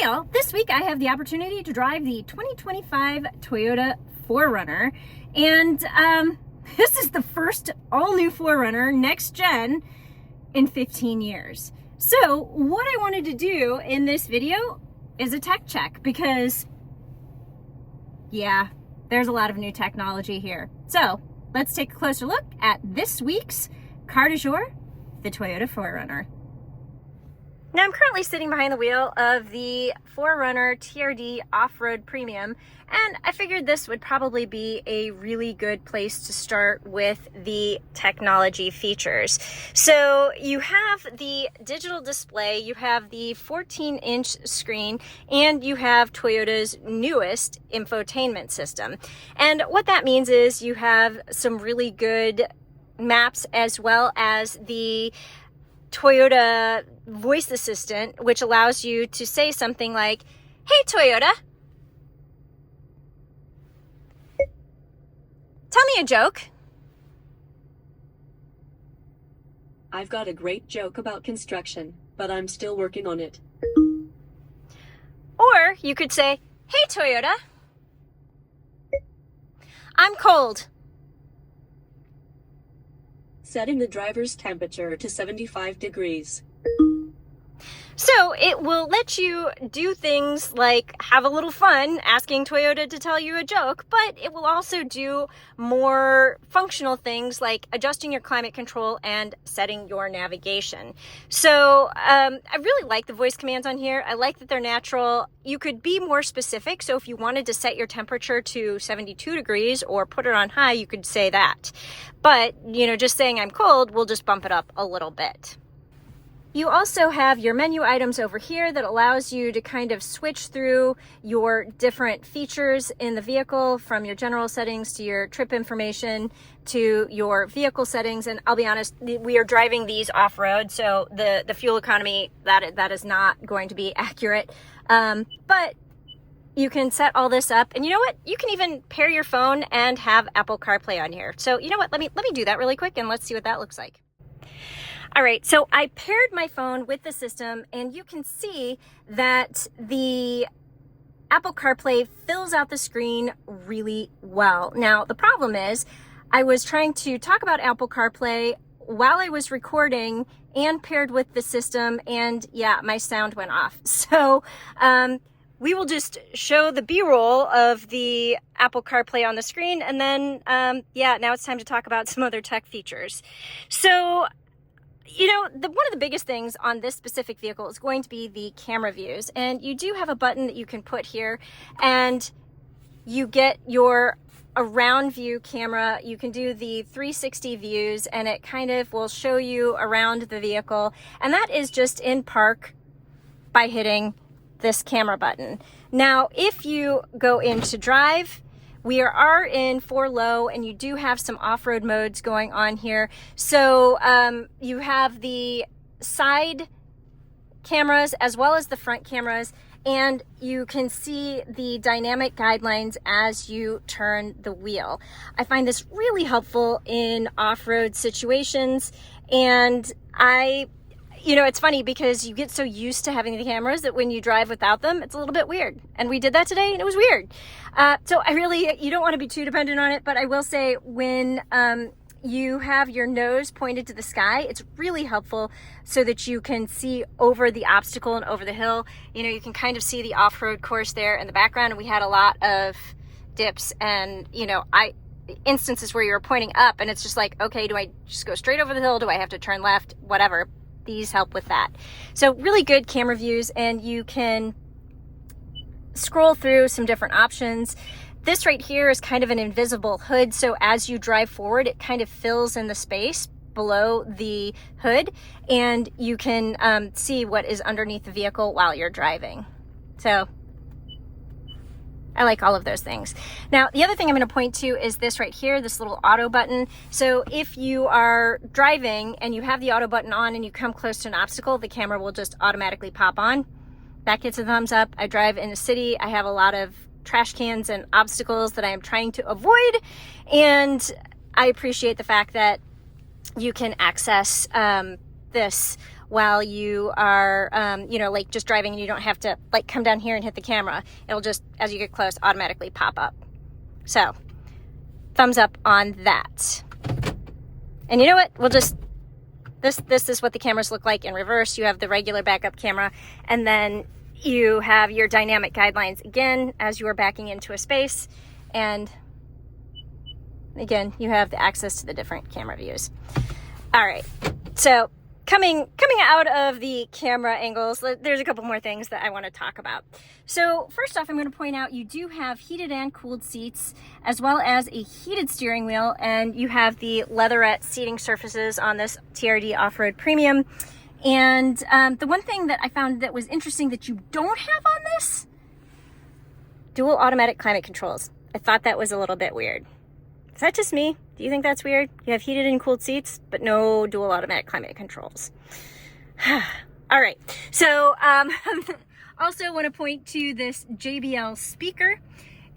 Hey all, this week I have the opportunity to drive the 2025 Toyota 4Runner, and this is the first all-new 4Runner next gen in 15 years. So what I wanted to do in this video is a tech check because, yeah, there's a lot of new technology here. So let's take a closer look at this week's car du jour, the Toyota 4Runner. Now I'm currently sitting behind the wheel of the 4Runner TRD Off-Road Premium, and I figured this would probably be a really good place to start with the technology features. So you have the digital display, you have the 14-inch screen, and you have Toyota's newest infotainment system. And what that means is you have some really good maps as well as the Toyota voice assistant, which allows you to say something like, "Hey Toyota, tell me a joke." I've got a great joke about construction, but I'm still working on it. Or you could say, "Hey Toyota, I'm cold. Setting the driver's temperature to 75 degrees. So it will let you do things like have a little fun asking Toyota to tell you a joke, but it will also do more functional things like adjusting your climate control and setting your navigation. So I really like the voice commands on here. I like that they're natural. You could be more specific. So if you wanted to set your temperature to 72 degrees or put it on high, you could say that. But, you know, just saying I'm cold will just bump it up a little bit. You also have your menu items over here that allows you to kind of switch through your different features in the vehicle, from your general settings to your trip information to your vehicle settings. And I'll be honest, we are driving these off-road, so the fuel economy, that is not going to be accurate. But you can set all this up, and you know what? You can even pair your phone and have Apple CarPlay on here. So you know what? Let me do that really quick and let's see what that looks like. All right, so I paired my phone with the system, and you can see that the Apple CarPlay fills out the screen really well. Now, the problem is I was trying to talk about Apple CarPlay while I was recording and paired with the system, and yeah, my sound went off. So we will just show the B-roll of the Apple CarPlay on the screen, and then, yeah, now it's time to talk about some other tech features. So, you know, one of the biggest things on this specific vehicle is going to be the camera views. And you do have a button that you can put here, and you get your around view camera. You can do the 360 views, and it kind of will show you around the vehicle. And that is just in park by hitting this camera button. Now, if you go into drive, we are in 4 low, and you do have some off-road modes going on here. So you have the side cameras as well as the front cameras, and you can see the dynamic guidelines as you turn the wheel. I find this really helpful in off-road situations, and you know, it's funny because you get so used to having the cameras that when you drive without them, it's a little bit weird. And we did that today, and it was weird. So you don't want to be too dependent on it, but I will say when you have your nose pointed to the sky, it's really helpful so that you can see over the obstacle and over the hill. You know, you can kind of see the off-road course there in the background, and we had a lot of dips and, you know, instances where you were pointing up, and it's just like, okay, do I just go straight over the hill? Do I have to turn left? Whatever. These help with that. So really good camera views, and you can scroll through some different options. This right here is kind of an invisible hood, so as you drive forward, it kind of fills in the space below the hood, and you can see what is underneath the vehicle while you're driving. So I like all of those things. Now, the other thing I'm going to point to is this right here, this little auto button. So if you are driving and you have the auto button on and you come close to an obstacle, the camera will just automatically pop on. That gets a thumbs up. I drive in the city. I have a lot of trash cans and obstacles that I am trying to avoid, and I appreciate the fact that you can access this while you are, like just driving, and you don't have to like come down here and hit the camera. It'll just, as you get close, automatically pop up. So thumbs up on that. And you know what? We'll just, this is what the cameras look like in reverse. You have the regular backup camera, and then you have your dynamic guidelines again as you are backing into a space. And again, you have the access to the different camera views. All right, so coming out of the camera angles, there's a couple more things that I want to talk about. So first off, I'm going to point out you do have heated and cooled seats, as well as a heated steering wheel, and you have the leatherette seating surfaces on this TRD Off-Road Premium. And the one thing that I found that was interesting that you don't have on this, dual automatic climate controls. I thought that was a little bit weird. Is that just me? Do you think that's weird? You have heated and cooled seats, but no dual automatic climate controls. All right, so also want to point to this JBL speaker.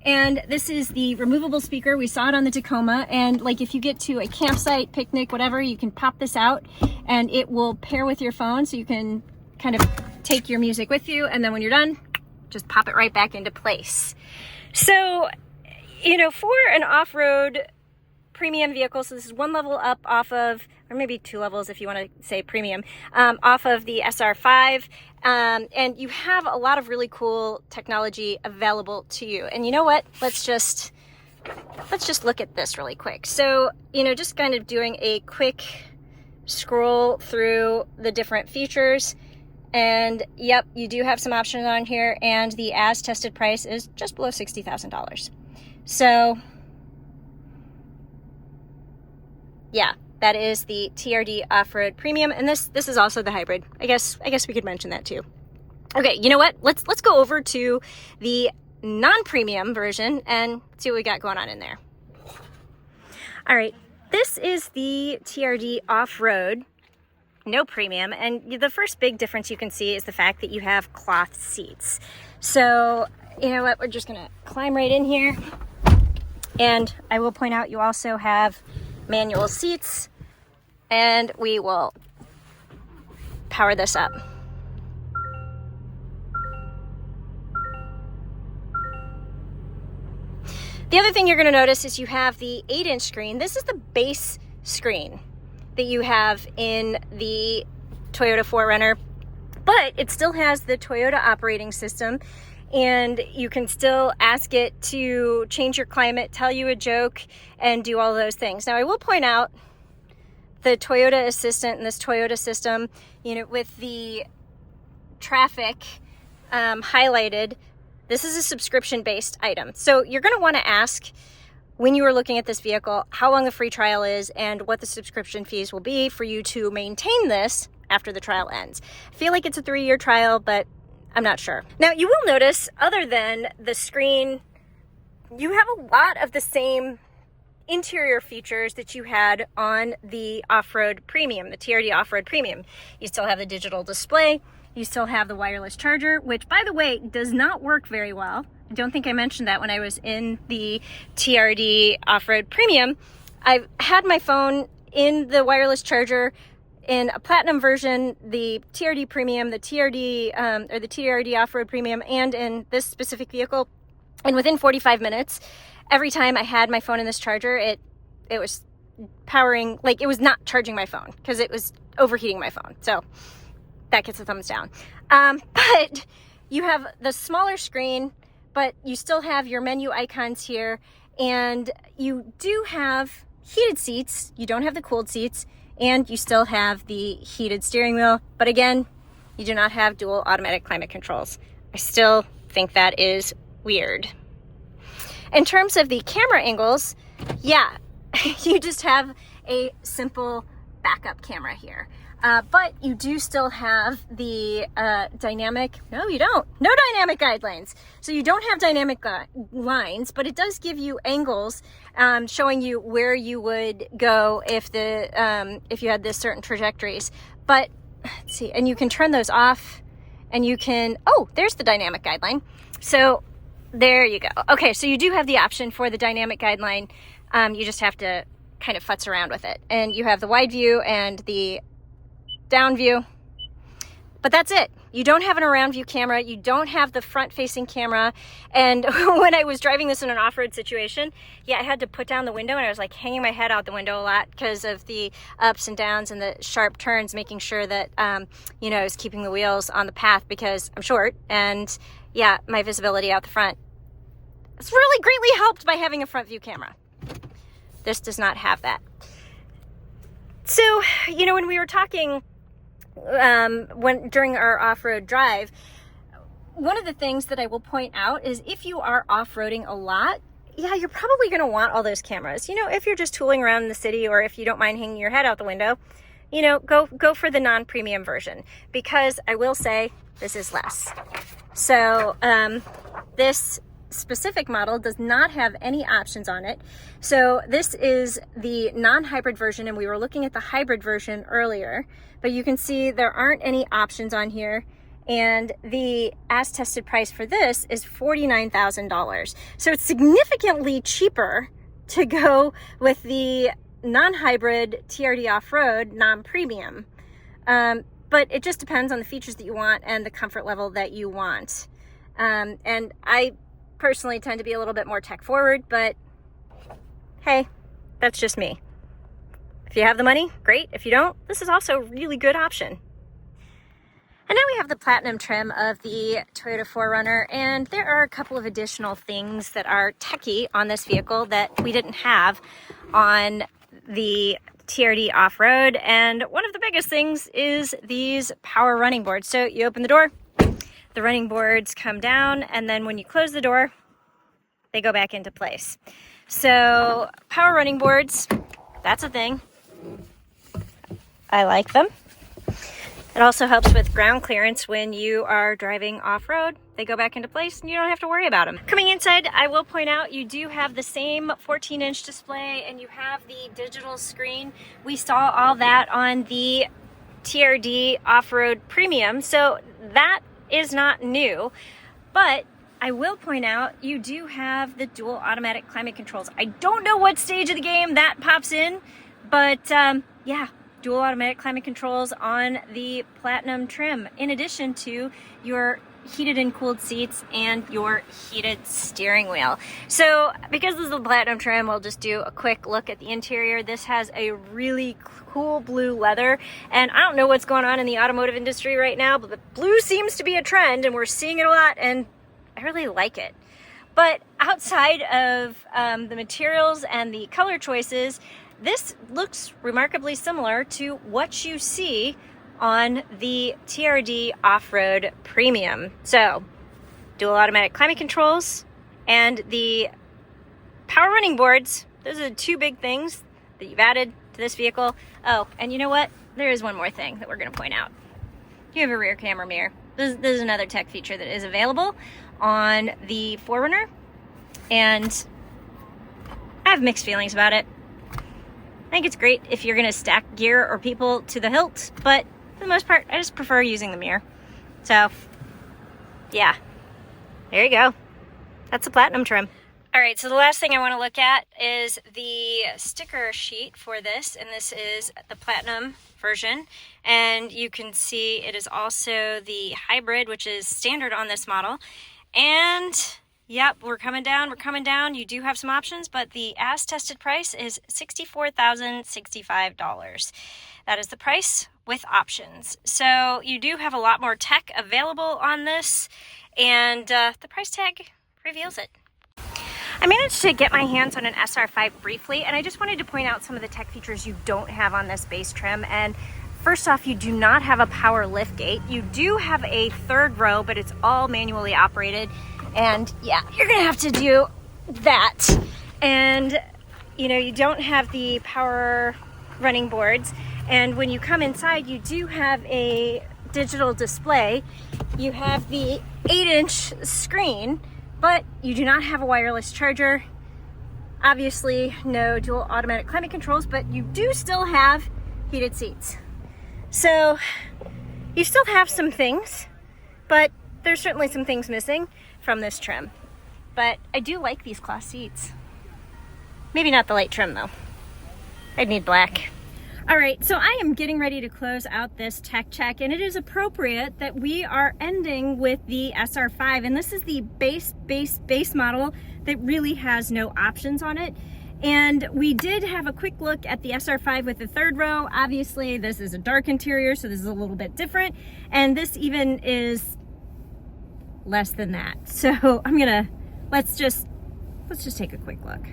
And this is the removable speaker. We saw it on the Tacoma, and like if you get to a campsite, picnic, whatever, you can pop this out and it will pair with your phone, so you can kind of take your music with you, and then when you're done, just pop it right back into place. So, for an off-road premium vehicle, so this is one level up off of, or maybe two levels if you want to say premium, off of the SR5, and you have a lot of really cool technology available to you. And you know what? Let's just look at this really quick. So, just kind of doing a quick scroll through the different features. And yep, you do have some options on here, and the as tested price is just below $60,000. So yeah, that is the TRD Off-Road Premium, and this is also the hybrid. I guess we could mention that too. Okay, you know what? Let's go over to the non-premium version and see what we got going on in there. All right, this is the TRD Off-Road, no premium, and the first big difference you can see is the fact that you have cloth seats. So you know what? We're just gonna climb right in here, and I will point out you also have manual seats, and we will power this up. The other thing you're going to notice is you have the 8-inch screen. This is the base screen that you have in the Toyota 4Runner, but it still has the Toyota operating system, and you can still ask it to change your climate, tell you a joke, and do all those things. Now, I will point out the Toyota Assistant and this Toyota system, with the traffic highlighted, this is a subscription-based item. So you're going to want to ask, when you are looking at this vehicle, how long the free trial is and what the subscription fees will be for you to maintain this after the trial ends. I feel like it's a 3-year trial, but I'm not sure. Now, you will notice, other than the screen, you have a lot of the same interior features that you had on the Off-Road Premium, the TRD Off-Road Premium. You still have the digital display. You still have the wireless charger, which, by the way, does not work very well. I don't think I mentioned that when I was in the TRD Off-Road Premium. I've had my phone in the wireless charger in a platinum version, the TRD Premium, the TRD Off-Road Premium, and in this specific vehicle. And within 45 minutes, every time I had my phone in this charger, it was powering, like it was not charging my phone because it was overheating my phone. So that gets a thumbs down. But you have the smaller screen, but you still have your menu icons here, and you do have heated seats. You don't have the cooled seats, and you still have the heated steering wheel. But again, you do not have dual automatic climate controls. I still think that is weird. In terms of the camera angles, yeah, you just have a simple backup camera here. But you do still have the dynamic, no you don't, no dynamic guidelines. So you don't have dynamic lines, but it does give you angles showing you where you would go if you had this certain trajectories. But let's see, and you can turn those off, and you can, oh, there's the dynamic guideline. So there you go. Okay, so you do have the option for the dynamic guideline. You just have to kind of futz around with it. And you have the wide view and the down view. But that's it. You don't have an around view camera. You don't have the front facing camera. And when I was driving this in an off-road situation, yeah, I had to put down the window and I was like hanging my head out the window a lot because of the ups and downs and the sharp turns, making sure that, you know, I was keeping the wheels on the path because I'm short and yeah, my visibility out the front. It's really greatly helped by having a front view camera. This does not have that. So, you know, when we were talking during our off-road drive, one of the things that I will point out is if you are off-roading a lot, yeah, you're probably going to want all those cameras. You know, if you're just tooling around in the city or if you don't mind hanging your head out the window, you know, go for the non-premium version, because I will say this is less. So this specific model does not have any options on it. So this is the non-hybrid version, and we were looking at the hybrid version earlier, but you can see there aren't any options on here, and the as tested price for this is $49,000. So it's significantly cheaper to go with the non-hybrid TRD off-road non-premium, but it just depends on the features that you want and the comfort level that you want. And I personally tend to be a little bit more tech forward, but hey, that's just me. If you have the money, great. If you don't, this is also a really good option. And now we have the platinum trim of the Toyota 4Runner, and there are a couple of additional things that are techie on this vehicle that we didn't have on the TRD off-road, and one of the biggest things is these power running boards. So you open the door, the running boards come down, and then when you close the door, they go back into place. So power running boards, that's a thing. I like them. It also helps with ground clearance when you are driving off-road. They go back into place and you don't have to worry about them. Coming inside, I will point out you do have the same 14-inch display and you have the digital screen. We saw all that on the TRD off-road premium, so that is not new. But I will point out you do have the dual automatic climate controls. I don't know what stage of the game that pops in, but yeah, dual automatic climate controls on the platinum trim, in addition to your heated and cooled seats and your heated steering wheel. So because this is the platinum trim, we'll just do a quick look at the interior. This has a really cool blue leather, and I don't know what's going on in the automotive industry right now, but the blue seems to be a trend and we're seeing it a lot, and I really like it. But outside of the materials and the color choices, this looks remarkably similar to what you see on the TRD off-road premium. So dual automatic climate controls and the power running boards, those are the two big things that you've added to this vehicle. Oh, and you know what? There is one more thing that we're going to point out. You have a rear camera mirror. This is another tech feature that is available on the 4Runner, and I have mixed feelings about it. I think it's great if you're going to stack gear or people to the hilt, but for the most part, I just prefer using the mirror. So, yeah, there you go. That's the platinum trim. All right, so the last thing I want to look at is the sticker sheet for this, and this is the platinum version. And you can see it is also the hybrid, which is standard on this model. And yep, we're coming down. You do have some options, but the as tested price is $64,065. That is the price with options. So you do have a lot more tech available on this, and the price tag reveals it. I managed to get my hands on an SR5 briefly, and I just wanted to point out some of the tech features you don't have on this base trim. And first off, you do not have a power lift gate. You do have a third row, but it's all manually operated. And yeah, you're gonna have to do that. And you know, you don't have the power running boards. And when you come inside, you do have a digital display. You have the 8-inch screen, but you do not have a wireless charger. Obviously, no dual automatic climate controls, but you do still have heated seats. So you still have some things, but there's certainly some things missing from this trim. But I do like these cloth seats. Maybe not the light trim though. I'd need black. All right, so I am getting ready to close out this tech check, and it is appropriate that we are ending with the SR5, and this is the base model that really has no options on it. And we did have a quick look at the SR5 with the third row. Obviously, this is a dark interior, so this is a little bit different, and this even is less than that. So let's just take a quick look.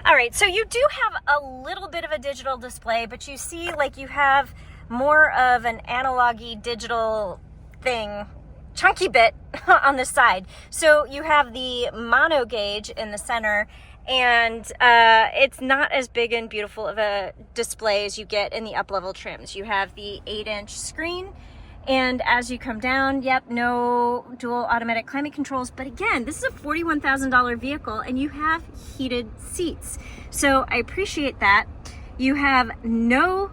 All right, so you do have a little bit of a digital display, but you see like you have more of an analog-y digital thing, chunky bit on the side. So you have the mono gauge in the center, and it's not as big and beautiful of a display as you get in the up-level trims. You have the 8-inch screen, and as you come down, yep, no dual automatic climate controls. But again, this is a $41,000 vehicle, and you have heated seats. So I appreciate that. You have no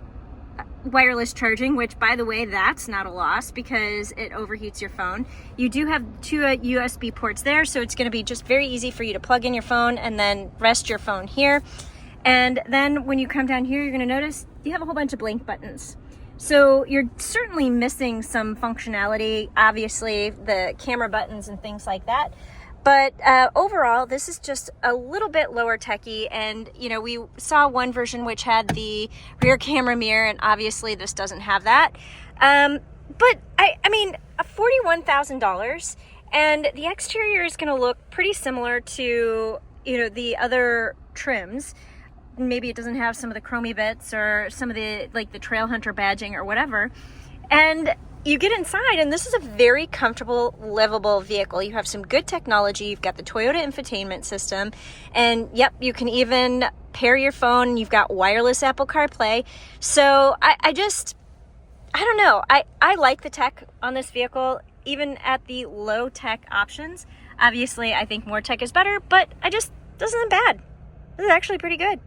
wireless charging, which, by the way, that's not a loss because it overheats your phone. You do have 2 USB ports there, so it's going to be just very easy for you to plug in your phone and then rest your phone here. And then when you come down here, you're going to notice you have a whole bunch of blink buttons. So you're certainly missing some functionality, obviously the camera buttons and things like that. But overall, this is just a little bit lower techy. And, you know, we saw one version which had the rear camera mirror, and obviously this doesn't have that. But I mean, $41,000, and the exterior is going to look pretty similar to, you know, the other trims. Maybe it doesn't have some of the chromey bits or some of the, like the Trail Hunter badging or whatever. And you get inside, and this is a very comfortable, livable vehicle. You have some good technology. You've got the Toyota infotainment system, and yep, you can even pair your phone. You've got wireless Apple CarPlay. So I don't know. I like the tech on this vehicle, even at the low tech options. Obviously, I think more tech is better, but this isn't bad. This is actually pretty good.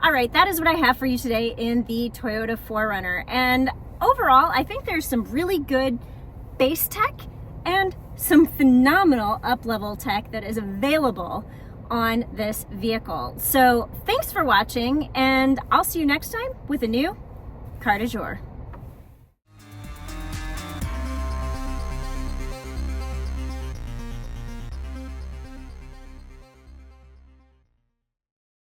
All right, that is what I have for you today in the Toyota 4Runner. And overall, I think there's some really good base tech and some phenomenal up-level tech that is available on this vehicle. So thanks for watching, and I'll see you next time with a new Car du Jour.